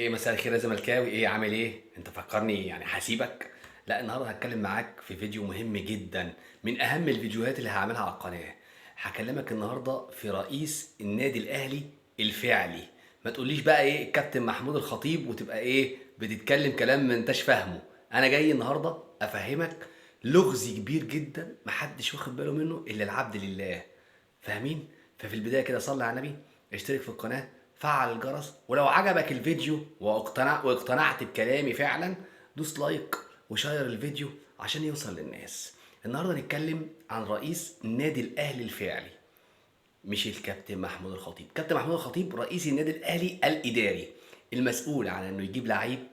ايه، مساء الخير يا زملكاوي. ايه عامل ايه؟ انت فكرني يعني هسيبك؟ لا، النهارده هتكلم معاك في فيديو مهم جدا، من اهم الفيديوهات اللي هعملها على القناه. هكلمك النهارده في رئيس النادي الاهلي الفعلي. ما تقوليش بقى ايه الكابتن محمود الخطيب وتبقى ايه بتتكلم كلام ما انتش فاهمه. انا جاي النهارده افهمك لغز كبير جدا محدش واخد باله منه الا العبد لله. فاهمين؟ ففي البدايه كده صلي على النبي، اشترك في القناه، فعل الجرس، ولو عجبك الفيديو واقتنعت بكلامي فعلا دوس لايك وشير الفيديو عشان يوصل للناس. النهارده نتكلم عن رئيس النادي الاهلي الفعلي، مش الكابتن محمود الخطيب. كابتن محمود الخطيب رئيس النادي الاهلي الاداري، المسؤول عن انه يجيب لعيب،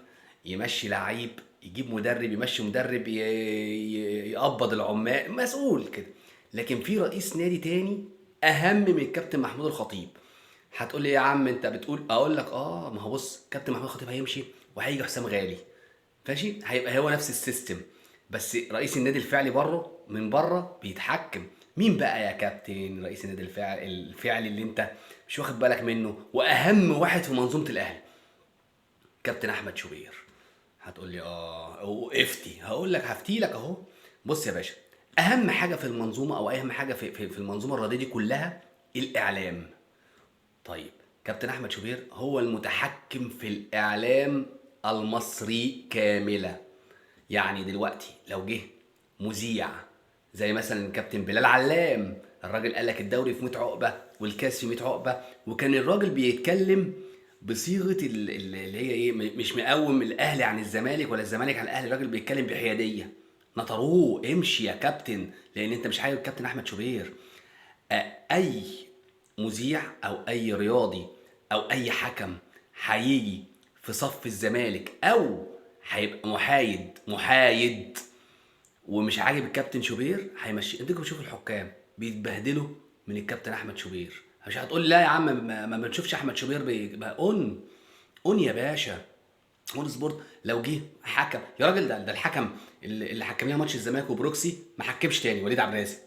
يمشي لعيب، يجيب مدرب، يمشي مدرب، يقبض العمال، مسؤول كده. لكن في رئيس نادي تاني اهم من الكابتن محمود الخطيب. هتقول لي إيه يا عم انت بتقول؟ اقول لك ما هو بص، كابتن محمود الخطيب هيمشي وهيجي حسام غالي، ماشي، هيبقى هو نفس السيستم. بس رئيس النادي الفعلي بره، من بره بيتحكم. مين بقى يا كابتن رئيس النادي الفعلي اللي انت مش واخد بالك منه، واهم واحد في منظومه الاهلي؟ كابتن احمد شوبير. هتقول لي وقفتي، هقول لك هفتي لك اهو. بص يا باشا، اهم حاجه في المنظومه، او اهم حاجه في المنظومه الرياضيه دي كلها، الاعلام. طيب، كابتن احمد شوبير هو المتحكم في الاعلام المصري كاملا. يعني دلوقتي لو جه مذيع زي مثلا كابتن بلال علام، الراجل قال لك الدوري في 100 عقبه والكاس في 100 عقبه، وكان الراجل بيتكلم بصيغه اللي هي ايه، مش مقوم الاهلي عن الزمالك ولا الزمالك عن الاهلي، الراجل بيتكلم بحياديه. نطروه امشي يا كابتن، لان انت مش حابب كابتن احمد شوبير. اي مذيع او اي رياضي او اي حكم هيجي في صف الزمالك او هيبقى محايد ومش عاجب الكابتن شوبير هيمشي. انتوا بتشوفوا الحكام بيتبهدلوا من الكابتن احمد شوبير، مش هتقول لا يا عم ما بنشوفش احمد شوبير بقى اون يا باشا. اون سبورت لو جه حكم يا راجل، ده الحكم اللي حكم لنا ماتش الزمالك وبروكسي ما حكمش تاني، وليد عبد الرازق،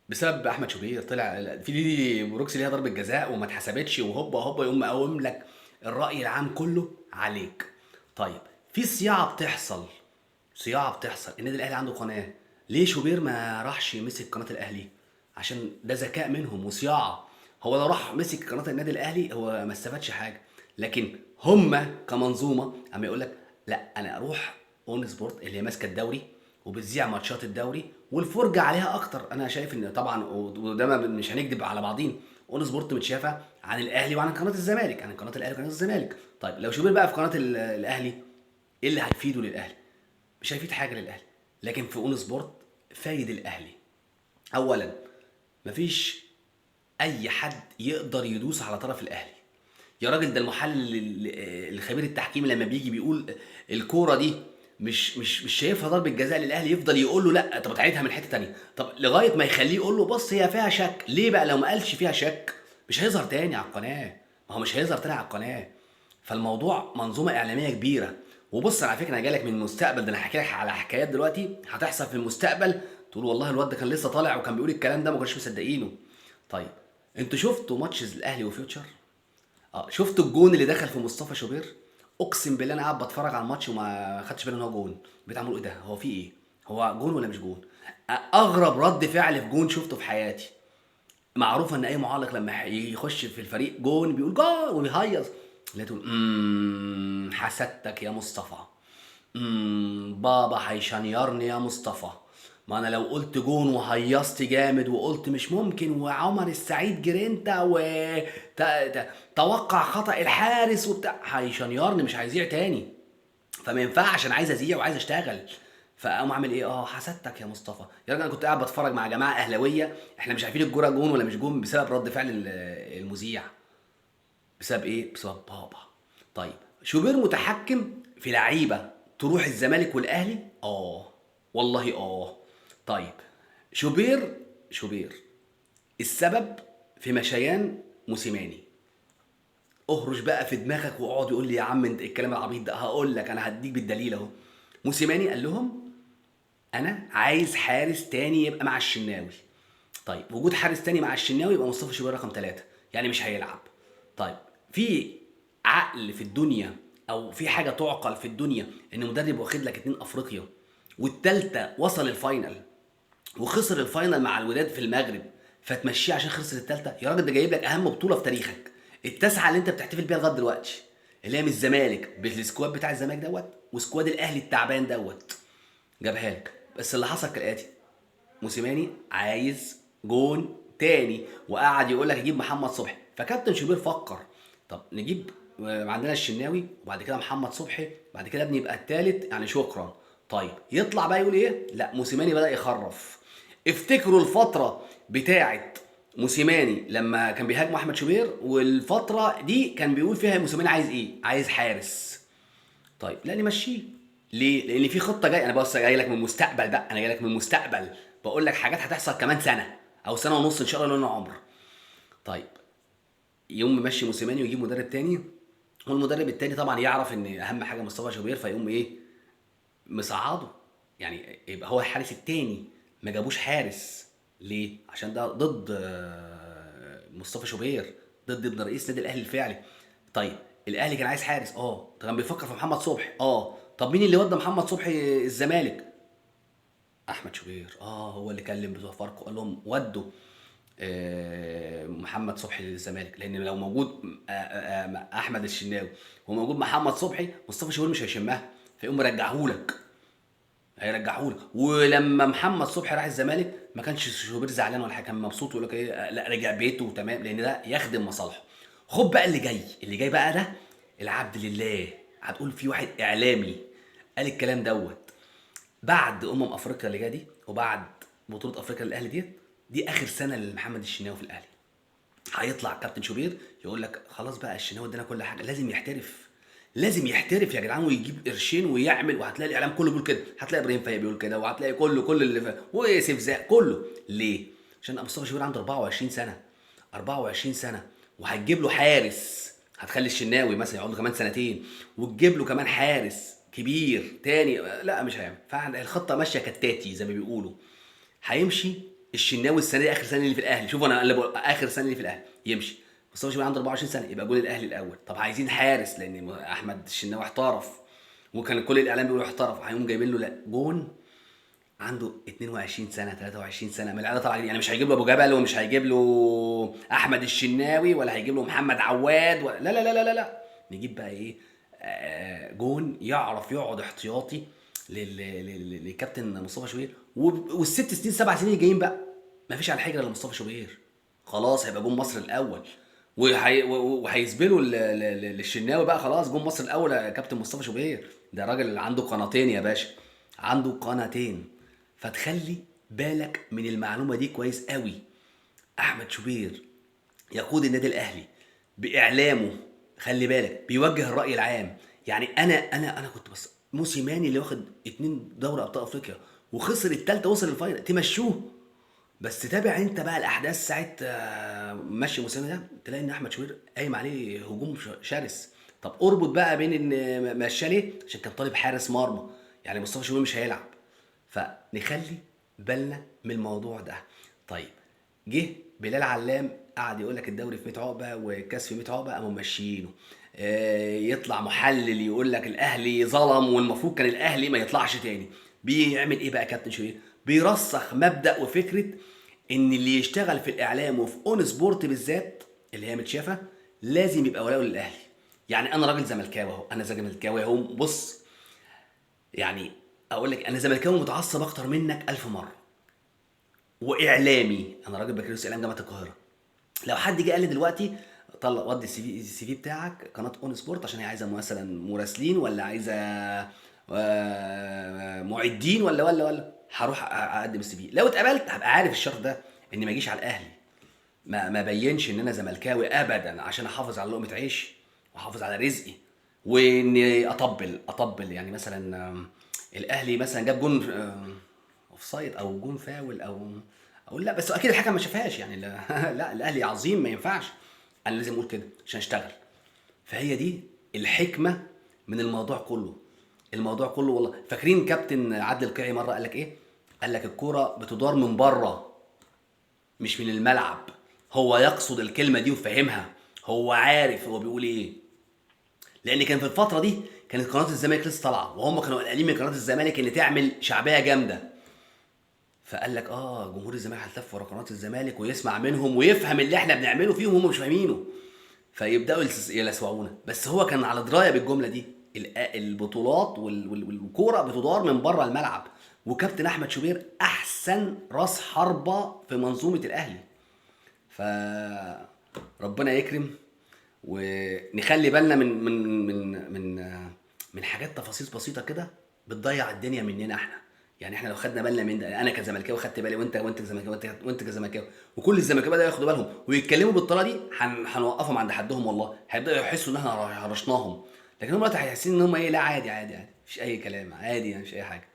بسبب احمد شوبير. طلع في دي بروكسي ليها ضربه جزاء وما اتحسبتش، وهوبا هوبا يقوم مقوم لك الراي العام كله عليك. طيب، في صياعه بتحصل. النادي الاهلي عنده قناه، ليه شوبير ما راحش مسك قناه الاهلي؟ عشان ده ذكاء منهم وصياعه. هو لو راح مسك قناه النادي الاهلي هو ما استفادش حاجه، لكن هم كمنظومه اما يقول لك لا انا اروح اون سبورت اللي هي ماسكه الدوري وبتذيع ماتشات الدوري والفرجه عليها اكتر. انا شايف ان طبعا، وده مش هنكذب على بعضين، اون سبورت متشافه عن الاهلي وعن قناه الزمالك، عن قناه الاهلي وقناه الزمالك. طيب لو شوبير بقى في قناه الاهلي، ايه اللي هيفيده للاهلي؟ مش هيفيد حاجه للاهلي. لكن في اون سبورت فايد الاهلي. اولا، مفيش اي حد يقدر يدوس على طرف الاهلي. يا راجل، ده المحلل الخبير التحكيمي لما بيجي بيقول الكوره دي مش شايفها ضربه جزاء للاهلي، يفضل يقول له لا طب تعيدها من حته تانية، طب لغايه ما يخليه يقول له بص هي فيها شك. ليه بقى؟ لو ما قالش فيها شك مش هيظهر تاني على القناه. ما هو مش هيظهر تاني على القناه. فالموضوع منظومه اعلاميه كبيره. وبص على فكره، انا جاي لك من المستقبل، ده انا هحكي لك على حكايات دلوقتي هتحصل في المستقبل تقول والله الواد ده كان لسه طالع وكان بيقول الكلام ده ما كناش مصدقينه. طيب، انتوا شفتوا ماتش الاهلي وفيوتشر؟ شفت الجون اللي دخل في مصطفى شوبير؟ اقسم بالله انا قاعد بتفرج على الماتش وما خدتش بالي ان هو جون. بقيت عامل ايه ده، هو في ايه، هو جون ولا مش جون؟ اغرب رد فعل في جون شفته في حياتي. معروف ان اي معلق لما يخش في الفريق جون بيقول جول وبيهيص، لقيته حسدتك يا مصطفى. بابا هيشنيرني يا مصطفى. ما انا لو قلت جون وهيصت جامد وقلت مش ممكن وعمر السعيد جرينتا توقع خطأ الحارس وبتاع، هيشنيرني مش هيذيع تاني. فما ينفعش، انا عايز اذيع وعايز اشتغل. فاقوم اعمل ايه؟ حسدتك يا مصطفى. يا راجل، انا كنت قاعد بتفرج مع جماعه اهلاويه، احنا مش عارفين الجوره جون ولا مش جون بسبب رد فعل المذيع. بسبب ايه؟ بسبب بابا. طيب، شوبير متحكم في لعيبه تروح الزمالك والاهلي؟ والله طيب، شوبير السبب في مشيان موسيماني. اهرش بقى في دماغك واقعد يقول لي يا عم انت الكلام العبيط ده، هقول لك انا هديك بالدليل اهو. موسيماني قال لهم انا عايز حارس تاني يبقى مع الشناوي. طيب، وجود حارس تاني مع الشناوي يبقى مصطفى شوبير رقم 3، يعني مش هيلعب. طيب، في عقل في الدنيا او في حاجه تعقل في الدنيا ان مدرب واخد لك 2 افريقيا والتالتة وصل الفاينل وخسر الفاينل مع الوداد في المغرب فتمشيه عشان خسر التالتة؟ يا راجل ده جايب لك اهم بطوله في تاريخك، التاسعه اللي انت بتحتفل بيها لغايه دلوقتي، اللي هي من الزمالك بالسكواد بتاع الزمالك دوت وسكواد الاهلي التعبان دوت، جابها لك. بس اللي حصل كالاتي: موسيماني عايز جون تاني وقعد يقول لك يجيب محمد صبحي، فكابتن شوبير فكر طب نجيب عندنا الشناوي وبعد كده محمد صبحي بعد كده ابني يبقى التالت يعني شكرا. طيب يطلع بقى يقول ايه؟ لا موسيماني بدأ يخرف. افتكروا الفترة بتاعت موسيماني لما كان بيهاجم احمد شوبير، والفترة دي كان بيقول فيها موسيماني عايز ايه؟ عايز حارس. طيب لا نمشيه. ليه؟ لان في خطه جايه. انا بص جاي لك من المستقبل بقى، انا جاي لك من المستقبل بقول لك حاجات هتحصل كمان سنه او سنه ونص ان شاء الله لنا عمر. طيب يقوم ممشي موسيماني ويجيب مدرب تاني، والمدرب التاني طبعا يعرف ان اهم حاجه مصطفى شوبير، فيقوم ايه؟ مصعده. يعني يبقى هو الحارس التاني، ما جابوش حارس. ليه؟ عشان ده ضد مصطفى شوبير، ضد ابن رئيس نادي الاهلي الفعلي. طيب الاهلي كان عايز حارس، كان بيفكر في محمد صبحي، طب مين اللي ودى محمد صبحي الزمالك؟ احمد شوبير. هو اللي كلم بتوع فاركو قال لهم ودوا محمد صبحي للزمالك، لان لو موجود احمد الشناوي وموجود محمد صبحي مصطفى شوبير مش هيشمها، فيقوم مرجعهولك، هيرجعهولك. ولما محمد صبحي راح الزمالك ما كانش شوبير زعلان ولا حاجه، كان مبسوط ويقول لك ايه، لا رجع بيته تمام، لان ده يخدم مصالحه. خد بقى اللي جاي، اللي جاي بقى ده العبد لله. هتقول في واحد اعلامي قال الكلام دوت بعد افريقيا اللي جايه دي وبعد بطوله افريقيا للاهلي دي اخر سنه لمحمد الشناوي في الاهلي. هيطلع كابتن شوبير يقول لك خلاص بقى الشناوي ادانا كل حاجه، لازم يحترف، لازم يحترف يا جدعان ويجيب قرشين ويعمل. وهتلاقي الاعلام كله بيقول كده، هتلاقي ابراهيم فايق بيقول كده، وهتلاقي كل اللي ويوسف زاق كله. ليه؟ عشان مصطفى شوبير عنده 24 سنه، 24 سنه، وهتجيب له حارس. هتخلي الشناوي مثلا يقعد له كمان سنتين وتجيب له كمان حارس كبير تاني؟ لا مش هيعمل. فالخطه ماشيه كالتاتي زي ما بيقولوا. هيمشي الشناوي السنه دي اخر سنه اللي في الاهلي، شوف انا اللي بقول اخر سنه اللي في الاهلي يمشي. مصطفى شوبير عنده 24 سنه يبقى جول الاهلي الاول. طب عايزين حارس لان احمد الشناوي احترف وكان كل الاعلام بيقول احترف، هيقوم جايبين له لا جون عنده 22 سنه 23 سنه من العيال طالعه جديد. يعني مش هيجيب له ابو جبل ومش هيجيب له احمد الشناوي ولا هيجيب له محمد عواد ولا لا لا لا لا لا, لا. نجيب بقى ايه؟ جون يعرف يقعد احتياطي لكابتن مصطفى شوبير. والست سنين 7 سنين الجايين بقى مفيش على حجر الا مصطفى شوبير، خلاص هيبقى جون مصر الاول. وهيسبلوا للشناوي بقى، خلاص جون مصر الاول يا كابتن مصطفى شوبير. ده راجل عنده قناتين يا باشا، عنده قناتين. فتخلي بالك من المعلومه دي كويس قوي. احمد شوبير يقود النادي الاهلي باعلامه، خلي بالك بيوجه الراي العام. يعني انا كنت بس موسيماني اللي واخد 2 دوري ابطال افريقيا وخسر الثالثه وصل الفاينل تمشوه؟ بس تابع انت بقى الاحداث ساعه مشي موسيماني ده، تلاقي ان احمد شوبير قايم عليه هجوم شرس. طب اربط بقى بين ان مشاه ليه؟ عشان كان طالب حارس مرمى، يعني مصطفى شوبير مش هيلعب. فنخلي بالنا من الموضوع ده. طيب جه بلال علام قعد يقول لك الدوري في 100 عقبه والكاس في 100 عقبه، قاموا ماشيينه. يطلع محلل يقول لك الاهلي ظلم والمفروض كان الاهلي ما يطلعش تاني. بيعمل ايه بقى كابتن شوبير؟ بيرسخ مبدا وفكره ان اللي يشتغل في الاعلام وفي اون سبورت بالذات اللي هي متشافه لازم يبقى ولاء للاهلي. يعني انا راجل زملكاوي اهو، انا زملكاوي اهو، بص يعني اقول لك انا زملكاوي متعصب اكتر منك 1000 مره، واعلامي، انا راجل بكالوريوس اعلام جامعه القاهره. لو حد جه قال لي دلوقتي طلع ودي السي في بتاعك قناه اون سبورت عشان هي عايزه مثلا مراسلين ولا عايزه معدين ولا هروح اقدم السي في. لو اتقبلت هبقى عارف الشرط ده اني ما اجيش على الاهلي، ما بينش ان انا زملكاوي ابدا عشان احافظ على لقمه عيشي واحافظ على رزقي، واني اطبل يعني مثلا الاهلي مثلا جاب جون اوف سايد او جون فاول او اقول لا بس اكيد الحكم ما شافهاش يعني لا, لا الاهلي عظيم ما ينفعش، انا لازم اقول كده عشان اشتغل. فهي دي الحكمه من الموضوع كله. الموضوع كله والله فاكرين كابتن عادل القيعي مره قال لك ايه؟ قال لك الكوره بتدار من بره مش من الملعب. هو يقصد الكلمه دي وفاهمها، هو عارف هو بيقول ايه. لان كان في الفتره دي كانت قناه الزمالك لسه طالعه، وهم كانوا قلقانين من قناه الزمالك ان تعمل شعبيه جامده. فقال لك جمهور الزمالك هيلتف ورا قناه الزمالك ويسمع منهم ويفهم اللي احنا بنعمله فيهم وهم مش فاهمينه، فيبداوا يلسوعونا. بس هو كان على درايه بالجمله دي. البطولات والكوره بتدار من بره الملعب، وكابتن احمد شوبير احسن راس حربه في منظومه الاهلي. فربنا يكرم، ونخلي بالنا من حاجات، تفاصيل بسيطه كده بتضيع الدنيا مننا احنا. يعني احنا لو خدنا بالنا من ده، انا كزملكاوي خدت بالي، وانت كزملكاوي، وانت كزملكاوي، وكل الزملكاويه بداوا ياخدوا بالهم ويتكلموا بالطريقه دي، هنوقفهم عند حدهم والله. هيبداوا يحسوا ان احنا هرشناهم. لكن هم دلوقتي هيحسين ان هم ايه، لا عادي عادي عادي، مفيش اي كلام، عادي يعني، مش اي حاجه.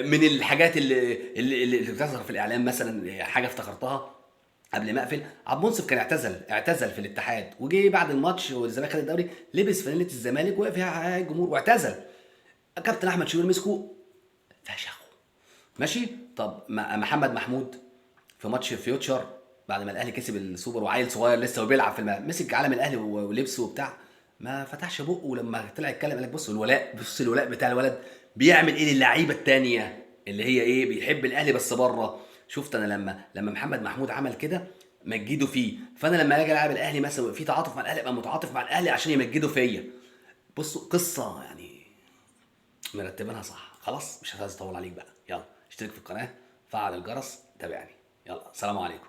من الحاجات اللي بتظهر في الاعلام مثلا، حاجه افتكرتها قبل ما اقفل. عبد المنصف كان اعتزل في الاتحاد، وجي بعد الماتش والزمالك خد الدوري لبس فانيله الزمالك وقف فيها الجمهور واعتزل. كابتن احمد شوبير مسكه فشخه. ماشي. طب محمد محمود في ماتش فيوتشر بعد ما الاهلي كسب السوبر، وعيل صغير لسه وبيلعب في الملعب، مسك علم الاهلي ولبسه وبتاع، ما فتحش بقه. ولما طلع يتكلم قال لك بص الولاء، بص الولاء بتاع الولد بيعمل ايه للعيبه التانيه اللي هي ايه، بيحب الاهلي بس بره. شفت انا لما محمد محمود عمل كده مجده فيه، فانا لما اجي العب الاهلي مثلا في تعاطف مع الاهلي ابقى متعاطف مع الاهلي عشان يمجدوا فيا. بصوا قصه يعني مرتبينها صح. خلاص مش عايز اطول عليك بقى، يلا اشترك في القناه، فعل الجرس، تابعني. يلا سلام عليكم.